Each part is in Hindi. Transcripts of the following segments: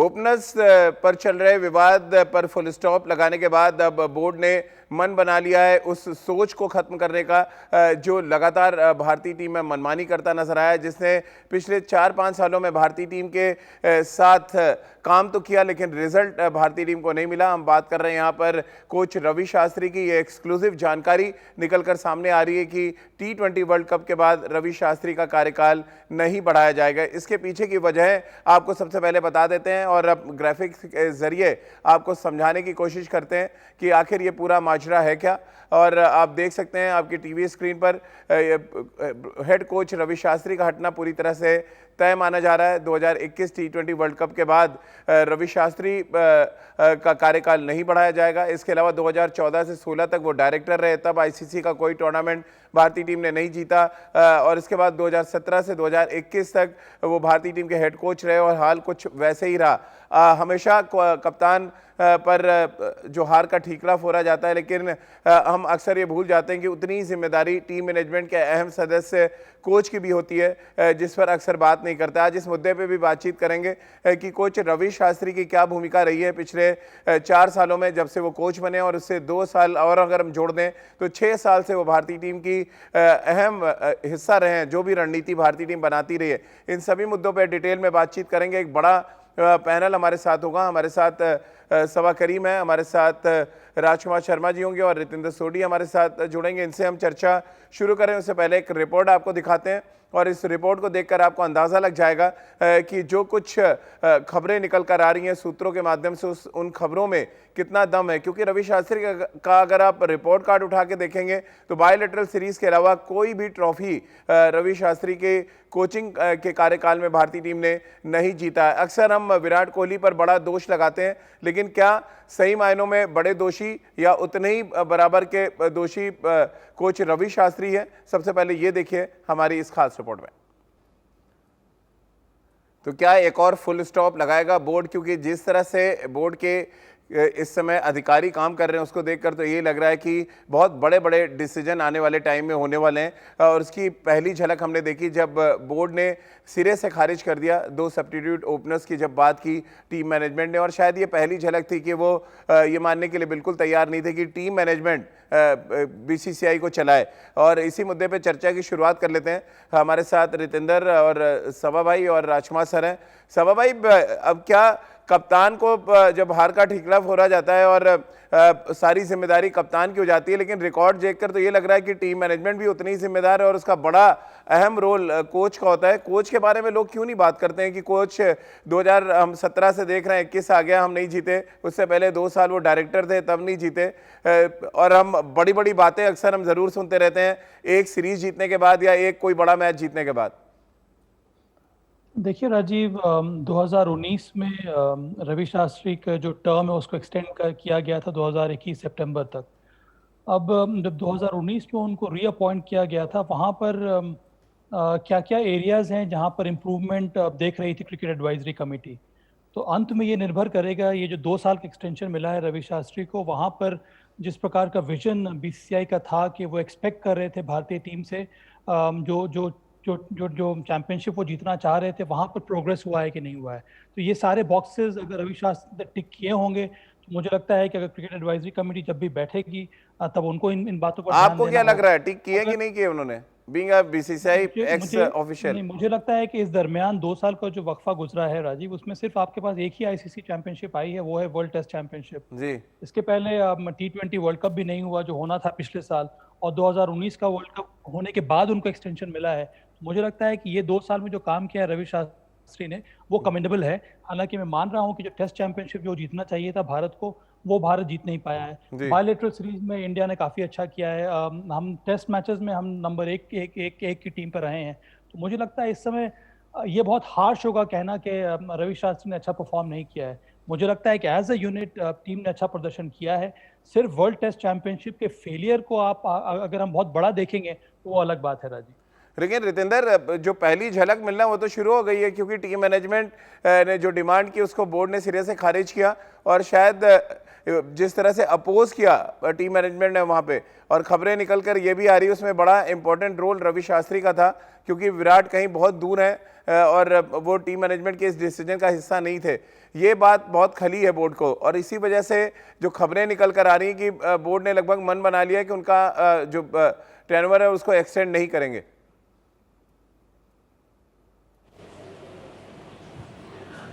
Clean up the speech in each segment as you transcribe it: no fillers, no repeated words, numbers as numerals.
ओपनर्स पर चल रहे विवाद पर फुल स्टॉप लगाने के बाद अब बोर्ड ने मन बना लिया है उस सोच को खत्म करने का जो लगातार भारतीय टीम में मनमानी करता नजर आया, जिसने पिछले 4-5 सालों में भारतीय टीम के साथ काम तो किया लेकिन रिजल्ट भारतीय टीम को नहीं मिला। हम बात कर रहे हैं यहाँ पर कोच रवि शास्त्री की। ये एक्सक्लूसिव जानकारी निकलकर सामने आ रही है कि T20 वर्ल्ड कप के बाद रवि शास्त्री का कार्यकाल नहीं बढ़ाया जाएगा। इसके पीछे की वजह आपको सबसे पहले बता देते हैं और अब ग्राफिक्स के जरिए आपको समझाने की कोशिश करते हैं कि आखिर ये पूरा माजरा है क्या। और आप देख सकते हैं आपकी टीवी स्क्रीन पर हेड कोच रवि शास्त्री का हटना पूरी तरह से तय माना जा रहा है। 2021 T20 वर्ल्ड कप के बाद रवि शास्त्री का कार्यकाल नहीं बढ़ाया जाएगा। इसके अलावा 2014 से 16 तक वो डायरेक्टर रहे, तब आईसीसी का कोई टूर्नामेंट भारतीय टीम ने नहीं जीता और इसके बाद 2017 से 2021 तक वो भारतीय टीम के हेड कोच रहे और हाल कुछ वैसे ही रहा। हमेशा कप्तान पर जो हार का ठीकरा फोड़ा जाता है, लेकिन हम अक्सर ये भूल जाते हैं कि उतनी ही जिम्मेदारी टीम मैनेजमेंट के अहम सदस्य कोच की भी होती है, जिस पर अक्सर बात नहीं करता। आज इस मुद्दे पे भी बातचीत करेंगे कि कोच रवि शास्त्री की क्या भूमिका रही है पिछले 4 सालों में जब से वो कोच बने, और उससे 2 साल और अगर हम जोड़ दें तो 6 साल से वो भारतीय टीम की अहम हिस्सा रहे हैं, जो भी रणनीति भारतीय टीम बनाती रही है। इन सभी मुद्दों पर डिटेल में बातचीत करेंगे। एक बड़ा पैनल हमारे साथ होगा। हमारे साथ सवा करीम है, हमारे साथ राजकुमार शर्मा जी होंगे और रितेंद्र सोडी हमारे साथ जुड़ेंगे। इनसे हम चर्चा शुरू करें उससे पहले एक रिपोर्ट आपको दिखाते हैं और इस रिपोर्ट को देखकर आपको अंदाज़ा लग जाएगा कि जो कुछ खबरें निकल कर आ रही हैं सूत्रों के माध्यम से उन खबरों में कितना दम है। क्योंकि रवि शास्त्री का अगर आप रिपोर्ट कार्ड उठा के देखेंगे तो बायलैटरल सीरीज के अलावा कोई भी ट्रॉफी रवि शास्त्री के कोचिंग के कार्यकाल में भारतीय टीम ने नहीं जीता है। अक्सर हम विराट कोहली पर बड़ा दोष लगाते हैं, लेकिन क्या सही मायनों में बड़े दोषी या उतने ही बराबर के दोषी कोच रवि शास्त्री है? सबसे पहले ये देखिए हमारी इस खास रिपोर्ट में। तो क्या एक और फुल स्टॉप लगाएगा बोर्ड? क्योंकि जिस तरह से बोर्ड के इस समय अधिकारी काम कर रहे हैं उसको देखकर तो ये लग रहा है कि बहुत बड़े बड़े डिसीजन आने वाले टाइम में होने वाले हैं। और उसकी पहली झलक हमने देखी जब बोर्ड ने सिरे से खारिज कर दिया 2 सब्स्टिट्यूट ओपनर्स की जब बात की टीम मैनेजमेंट ने। और शायद ये पहली झलक थी कि वो ये मानने के लिए बिल्कुल तैयार नहीं थे कि टीम मैनेजमेंट बीसीसीआई को चलाए। और इसी मुद्दे पे चर्चा की शुरुआत कर लेते हैं। हमारे साथ रितेंद्र और सभा भाई और राजकुमार सर हैं। सभा भाई, अब क्या कप्तान को जब हार का ठीकरा फोड़ा जाता है और सारी जिम्मेदारी कप्तान की हो जाती है, लेकिन रिकॉर्ड देखकर तो ये लग रहा है कि टीम मैनेजमेंट भी उतनी ही जिम्मेदार है और उसका बड़ा अहम रोल कोच का होता है। कोच के बारे में लोग क्यों नहीं बात करते हैं कि कोच 2017 से देख रहे हैं 21 आ गया, हम नहीं जीते। उससे पहले 2 साल वो डायरेक्टर थे, तब नहीं जीते। और हम बड़ी बड़ी बातें अक्सर हम जरूर सुनते रहते हैं एक सीरीज जीतने के बाद या एक कोई बड़ा मैच जीतने के बाद। देखिए राजीव, 2019 में रवि शास्त्री का जो टर्म है उसको एक्सटेंड किया गया था 2021 सितंबर तक। अब जब 2019 में उनको रीअपॉइंट किया गया था, वहाँ पर क्या क्या एरियाज़ हैं जहाँ पर इम्प्रूवमेंट देख रही थी क्रिकेट एडवाइजरी कमेटी। तो अंत में ये निर्भर करेगा, ये जो 2 साल का एक्सटेंशन मिला है रवि शास्त्री को, वहाँ पर जिस प्रकार का विजन बीसीसीआई का था कि वो एक्सपेक्ट कर रहे थे भारतीय टीम से, जो जो जो जो जो चैंपियनशिप वो जीतना चाह रहे थे, वहाँ पर प्रोग्रेस हुआ है कि नहीं हुआ है। तो ये सारे बॉक्सेस अगर रवि शास्त्री ने टिक किए होंगे तो मुझे लगता है कि अगर क्रिकेट एडवाइजरी कमेटी जब भी बैठेगी तब उनको इन बातों पर ध्यान आपको क्या लग रहा है, टिक किए कि नहीं किए उन्होंने being a BCCI x official? नहीं, मुझे लगता है कि इस दरमियान 2 साल का जो वक्फा गुजरा है राजीव, उसमें सिर्फ आपके पास एक ही आईसीसी चैंपियनशिप आई है, वो है वर्ल्ड टेस्ट चैंपियनशिप जी। इसके पहले T20 वर्ल्ड कप भी नहीं हुआ जो होना था पिछले साल, और 2019 का वर्ल्ड कप होने के बाद उनको एक्सटेंशन मिला है। तो मुझे लगता है कि ये 2 साल में जो काम किया है रवि शास्त्री ने वो कमेंडेबल है। हालांकि मैं मान रहा हूँ कि जो टेस्ट चैंपियनशिप जो जीतना चाहिए था भारत को, वो भारत जीत नहीं पाया है। बायलैटरल सीरीज में इंडिया ने काफ़ी अच्छा किया है। हम टेस्ट मैचेस में हम नंबर एक की टीम पर रहे हैं। तो मुझे लगता है इस समय ये बहुत हार्श होगा कहना कि रवि शास्त्री ने अच्छा परफॉर्म नहीं किया है। मुझे लगता है कि एज अ यूनिट टीम ने अच्छा प्रदर्शन किया है। सिर्फ वर्ल्ड टेस्ट चैंपियनशिप के फेलियर को आप अगर हम बहुत बड़ा देखेंगे तो वो अलग बात है राजीव। लेकिन रितेंद्र, जो पहली झलक मिलना वो तो शुरू हो गई है, क्योंकि टीम मैनेजमेंट ने जो डिमांड की उसको बोर्ड ने सिरे से खारिज किया और शायद जिस तरह से अपोज किया टीम मैनेजमेंट ने वहाँ पे, और खबरें निकल कर ये भी आ रही है उसमें बड़ा इंपॉर्टेंट रोल रवि शास्त्री का था, क्योंकि विराट कहीं बहुत दूर हैं और वो टीम मैनेजमेंट के इस डिसीजन का हिस्सा नहीं थे। ये बात बहुत खली है बोर्ड को, और इसी वजह से जो खबरें निकल कर आ रही हैं कि बोर्ड ने लगभग मन बना लिया है कि उनका जो टेनवर है उसको एक्सटेंड नहीं करेंगे।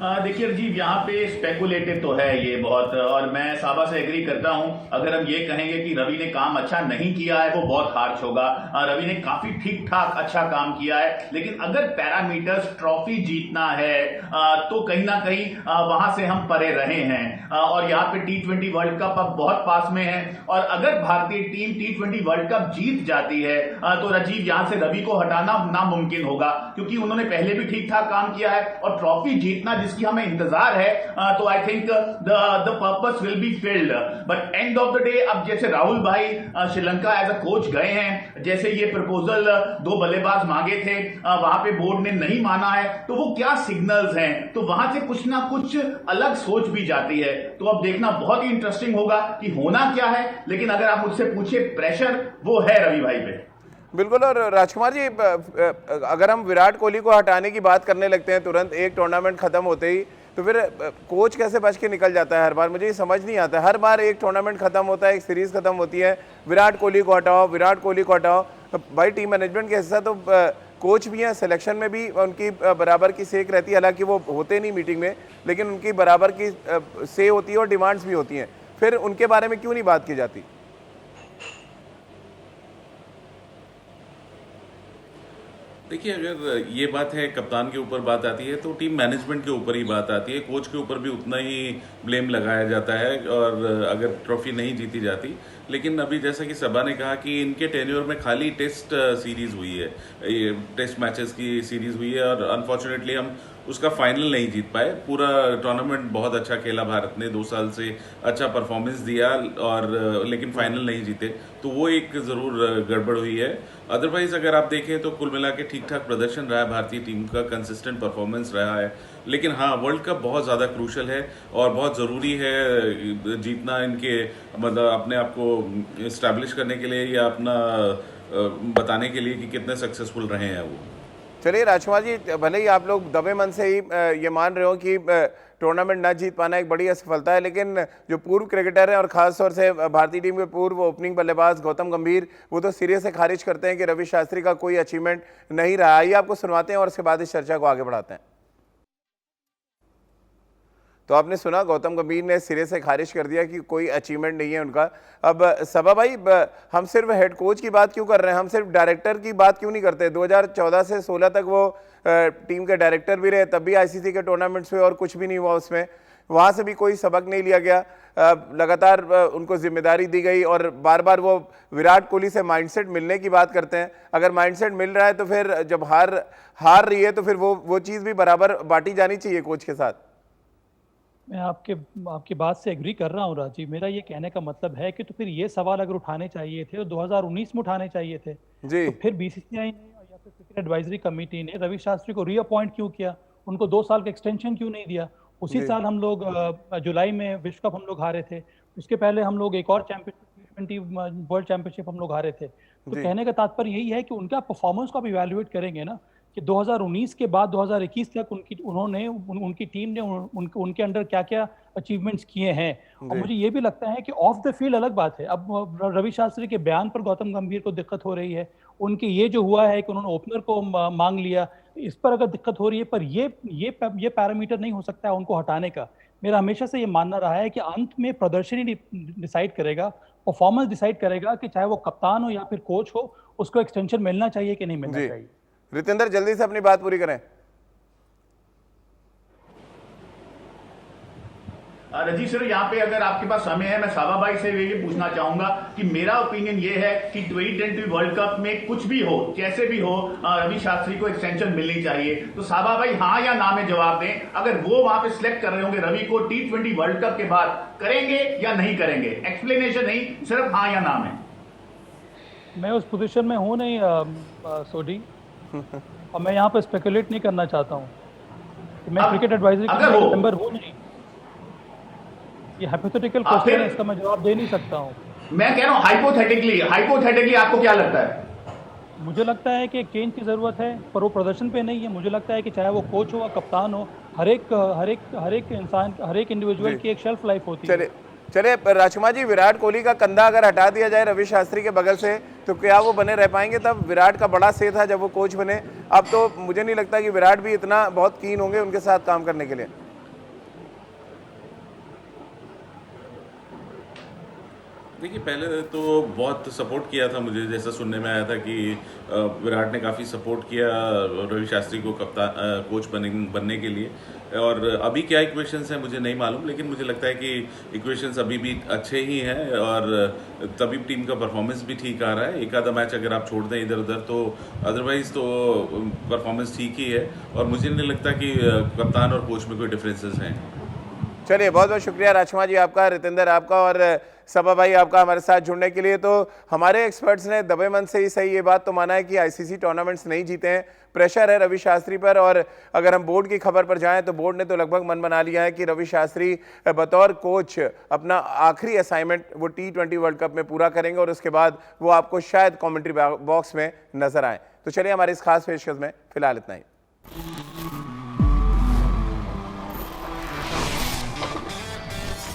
देखिए राजीव, यहाँ पे स्पेकुलेटिव तो है ये बहुत, और मैं साबा से एग्री करता हूँ। अगर हम ये कहेंगे कि रवि ने काम अच्छा नहीं किया है वो बहुत हार्श होगा। रवि ने काफी ठीक ठाक अच्छा काम किया है, लेकिन अगर पैरामीटर्स ट्रॉफी जीतना है तो कहीं ना कहीं वहां से हम परे रहे हैं, और यहाँ पे T20 वर्ल्ड कप अब बहुत पास में है, और अगर भारतीय टीम T20 वर्ल्ड कप जीत जाती है तो राजीव यहाँ से रवि को हटाना नामुमकिन होगा, क्योंकि उन्होंने पहले भी ठीक ठाक काम किया है, और ट्रॉफी जीतना जिसकी हमें इंतजार है तो I think the purpose will be filled. But end of the day अब जैसे राहुल भाई श्रीलंका एज अ कोच गए हैं, जैसे ये प्रपोजल 2 बल्लेबाज मांगे थे वहां पे बोर्ड ने नहीं माना है, तो वो क्या सिग्नल्स हैं, तो वहां से कुछ ना कुछ अलग सोच भी जाती है। तो अब देखना बहुत ही इंटरेस्टिंग होगा कि होना क्या है, लेकिन अगर आप मुझसे पूछे प्रेशर वो है रवि भाई पे। बिल्कुल। और राजकुमार जी, अगर हम विराट कोहली को हटाने की बात करने लगते हैं तुरंत एक टूर्नामेंट खत्म होते ही, तो फिर कोच कैसे बच के निकल जाता है हर बार? मुझे ये समझ नहीं आता। हर बार एक टूर्नामेंट खत्म होता है, एक सीरीज खत्म होती है, विराट कोहली को हटाओ, विराट कोहली को हटाओ। भाई टीम मैनेजमेंट के हिस्सा तो कोच भी हैं, सिलेक्शन में भी उनकी बराबर की सेक रहती है, हालांकि वो होते नहीं मीटिंग में, लेकिन उनकी बराबर की से होती है और डिमांड्स भी होती हैं। फिर उनके बारे में क्यों नहीं बात की जाती? देखिए, अगर ये बात है कप्तान के ऊपर बात आती है तो टीम मैनेजमेंट के ऊपर ही बात आती है। कोच के ऊपर भी उतना ही ब्लेम लगाया जाता है और अगर ट्रॉफी नहीं जीती जाती। लेकिन अभी जैसा कि सबा ने कहा कि इनके टेन्योर में खाली टेस्ट सीरीज हुई है, ये टेस्ट मैचेस की सीरीज हुई है, और अनफॉर्चुनेटली हम उसका फाइनल नहीं जीत पाए। पूरा टूर्नामेंट बहुत अच्छा खेला भारत ने, 2 साल से अच्छा परफॉर्मेंस दिया, और लेकिन फाइनल नहीं जीते, तो वो एक ज़रूर गड़बड़ हुई है। अदरवाइज अगर आप देखें तो कुल मिला के ठीक ठाक प्रदर्शन रहा है भारतीय टीम का, कंसिस्टेंट परफॉर्मेंस रहा है। लेकिन हाँ, वर्ल्ड कप बहुत ज़्यादा क्रूशल है और बहुत ज़रूरी है जीतना इनके, मतलब अपने आप को इस्टेब्लिश करने के लिए या अपना बताने के लिए कि कितने सक्सेसफुल रहे हैं वो। चलिए राजकुमार जी, भले ही आप लोग दबे मन से ही ये मान रहे हो कि टूर्नामेंट ना जीत पाना एक बड़ी असफलता है, लेकिन जो पूर्व क्रिकेटर हैं और खासतौर से भारतीय टीम के पूर्व ओपनिंग बल्लेबाज गौतम गंभीर, वो तो सिरे से खारिज करते हैं कि रवि शास्त्री का कोई अचीवमेंट नहीं रहा। आइए आपको सुनवाते हैं और उसके बाद इस चर्चा को आगे बढ़ाते हैं। तो आपने सुना, गौतम गंभीर ने सिरे से खारिज कर दिया कि कोई अचीवमेंट नहीं है उनका। अब सबा भाई, हम सिर्फ हेड कोच की बात क्यों कर रहे हैं, हम सिर्फ डायरेक्टर की बात क्यों नहीं करते? 2014 से 16 तक वो टीम के डायरेक्टर भी रहे, तब भी आईसीसी के टूर्नामेंट्स हुए और कुछ भी नहीं हुआ उसमें, वहाँ से भी कोई सबक नहीं लिया गया। लगातार उनको जिम्मेदारी दी गई और बार बार वो विराट कोहली से माइंडसेट मिलने की बात करते हैं। अगर माइंडसेट मिल रहा है तो फिर जब हार रही है तो फिर वो चीज़ भी बराबर बांटी जानी चाहिए कोच के साथ। मैं आपकी बात से एग्री कर रहा हूँ राजीव। मेरा ये कहने का मतलब है कि तो फिर ये सवाल अगर उठाने चाहिए थे तो 2019 में उठाने चाहिए थे जी। तो फिर बीसीसीआई ने या फिर क्रिकेट एडवाइजरी कमेटी ने रवि शास्त्री को रीअपॉइंट क्यों किया, उनको 2 साल का एक्सटेंशन क्यों नहीं दिया? उसी साल हम लोग जुलाई में विश्व कप हम लोग हारे थे, उसके पहले हम लोग एक और चैंपियनशिप T20 वर्ल्ड चैंपियनशिप हम लोग हारे थे। तो कहने का तात्पर्य यही है कि उनका परफॉर्मेंस को आप इवेल्युएट करेंगे ना, कि 2019 के बाद 2021 तक उनकी टीम ने उनके अंडर क्या क्या अचीवमेंट्स किए हैं। और मुझे ये भी लगता है कि ऑफ द फील्ड अलग बात है। अब रवि शास्त्री के बयान पर गौतम गंभीर को दिक्कत हो रही है, उनके ये जो हुआ है कि उन्होंने ओपनर को मांग लिया, इस पर अगर दिक्कत हो रही है, पर ये पैरामीटर नहीं हो सकता है उनको हटाने का। मेरा हमेशा से ये मानना रहा है कि अंत में प्रदर्शन ही डिसाइड करेगा, परफॉर्मेंस डिसाइड करेगा कि चाहे वो कप्तान हो या फिर कोच हो, उसको एक्सटेंशन मिलना चाहिए कि नहीं मिलना चाहिए। रितेंद्र, जल्दी से अपनी बात पूरी करें। रजी सर, यहाँ पे अगर आपके पास समय है, मैं साबा भाई से ये पूछना चाहूंगा कि मेरा ओपिनियन ये है कि T20 वर्ल्ड कप में कुछ भी हो, कैसे भी हो, रवि शास्त्री को एक्सटेंशन मिलनी चाहिए। तो साबा भाई हाँ या ना में जवाब दें। अगर वो वहां पे सिलेक्ट कर रहे होंगे रवि को T20 वर्ल्ड कप के बाद, करेंगे या नहीं करेंगे? एक्सप्लेनेशन नहीं, सिर्फ हाँ या ना में। मैं उस पोजीशन में हूँ नहीं सोडी, और मैं यहाँ पर स्पेकुलेट नहीं करना चाहता हूँ। मैं क्रिकेट एडवाइजरी कमेटी का मेंबर हूँ नहीं। ये हाइपोथेटिकल आप क्वेश्चन है, फिर इसका मैं जवाब दे नहीं सकता हूँ। मैं कह रहा हूं हाइपोथेटिकली आपको क्या लगता है? मुझे लगता है कि चेंज की ज़रूरत है, पर वो प्रदर्शन पे नहीं है। मुझे लगता है कि चाहे वो कोच हो या कप्तान हो, हर एक इंसान, हर एक इंडिविजुअल जी की एक शेल्फ लाइफ होती है। चलिए चलिए राजकुमार जी, विराट कोहली का कंधा अगर हटा दिया जाए रवि शास्त्री के बगल से तो क्या वो बने रह पाएंगे? तब विराट का बड़ा से था जब वो कोच बने। अब तो मुझे नहीं लगता कि विराट भी इतना बहुत कीन होंगे उनके साथ काम करने के लिए। देखिए, पहले तो बहुत सपोर्ट किया था, मुझे जैसा सुनने में आया था कि विराट ने काफ़ी सपोर्ट किया रवि शास्त्री को कप्तान कोच बनने के लिए। और अभी क्या इक्वेशंस हैं मुझे नहीं मालूम, लेकिन मुझे लगता है कि इक्वेशंस अभी भी अच्छे ही हैं और तभी टीम का परफॉर्मेंस भी ठीक आ रहा है। एक आधा मैच अगर आप छोड़ दें इधर उधर तो अदरवाइज तो परफॉर्मेंस ठीक ही है और मुझे नहीं लगता कि कप्तान और कोच में कोई डिफरेंसेस हैं। चलिए बहुत बहुत शुक्रिया राजकुमार जी आपका, रितेंद्र आपका और सबा भाई आपका हमारे साथ जुड़ने के लिए। तो हमारे एक्सपर्ट्स ने दबे मन से ही सही ये बात तो माना है कि आईसीसी टूर्नामेंट्स नहीं जीते हैं, प्रेशर है रवि शास्त्री पर। और अगर हम बोर्ड की खबर पर जाएं तो बोर्ड ने तो लगभग मन बना लिया है कि रवि शास्त्री बतौर कोच अपना आखिरी असाइनमेंट वो T20 वर्ल्ड कप में पूरा करेंगे और उसके बाद वो आपको शायद कमेंट्री बॉक्स में नजर आए। तो चलिए हमारी इस खास पेशकश में फिलहाल इतना ही।